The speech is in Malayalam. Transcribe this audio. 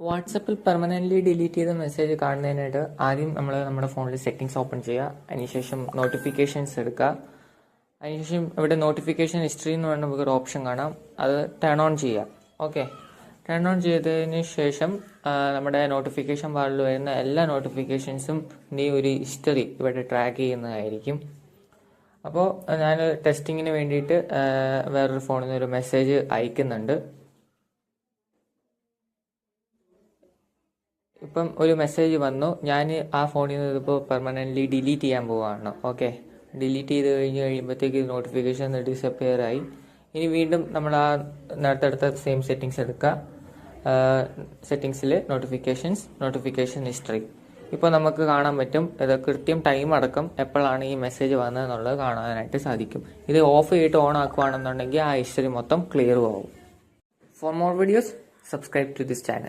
വാട്സപ്പിൽ പെർമനൻ്റ്ലി ഡിലീറ്റ് ചെയ്ത മെസ്സേജ് കാണുന്നതിനായിട്ട് ആദ്യം നമ്മൾ നമ്മുടെ ഫോണിൽ സെറ്റിങ്സ് ഓപ്പൺ ചെയ്യുക. അതിനുശേഷം നോട്ടിഫിക്കേഷൻസ് എടുക്കുക. അതിനുശേഷം ഇവിടെ നോട്ടിഫിക്കേഷൻ ഹിസ്റ്ററി എന്ന് പറഞ്ഞ നമുക്കൊരു ഓപ്ഷൻ കാണാം, അത് ടേൺ ഓൺ ചെയ്യുക. ഓക്കെ, ടേൺ ഓൺ ചെയ്തതിന് ശേഷം നമ്മുടെ നോട്ടിഫിക്കേഷൻ ബാറിൽ വരുന്ന എല്ലാ നോട്ടിഫിക്കേഷൻസും ഈ ഒരു ഹിസ്റ്ററി ഇവിടെ ട്രാക്ക് ചെയ്യുന്നതായിരിക്കും. അപ്പോൾ ഞാൻ ടെസ്റ്റിങ്ങിന് വേണ്ടിയിട്ട് വേറൊരു ഫോണിൽ നിന്ന് ഒരു മെസ്സേജ് അയക്കുന്നുണ്ട്. ഇപ്പം ഒരു മെസ്സേജ് വന്നു, ഞാൻ ആ ഫോണിൽ നിന്ന് ഇതിപ്പോൾ പെർമനൻ്റ്ലി ഡിലീറ്റ് ചെയ്യാൻ പോവുകയാണ്. ഓക്കെ, ഡിലീറ്റ് ചെയ്ത് കഴിയുമ്പോഴത്തേക്ക് നോട്ടിഫിക്കേഷൻ ഡിസപ്പിയർ ആയി. ഇനി വീണ്ടും നമ്മൾ ആ നേരത്തെ എടുത്ത സെയിം സെറ്റിങ്സ് എടുക്കുക. സെറ്റിങ്സിൽ നോട്ടിഫിക്കേഷൻ ഹിസ്റ്ററി. ഇപ്പോൾ നമുക്ക് കാണാൻ പറ്റും, ഇത് കൃത്യം ടൈം അടക്കം എപ്പോഴാണ് ഈ മെസ്സേജ് വന്നതെന്നുള്ളത് കാണാനായിട്ട് സാധിക്കും. ഇത് ഓഫ് ചെയ്തിട്ട് ഓൺ ആക്കുകയാണെന്നുണ്ടെങ്കിൽ ആ ഹിസ്റ്ററി മൊത്തം ക്ലിയർ ആവും. For more videos subscribe to this channel.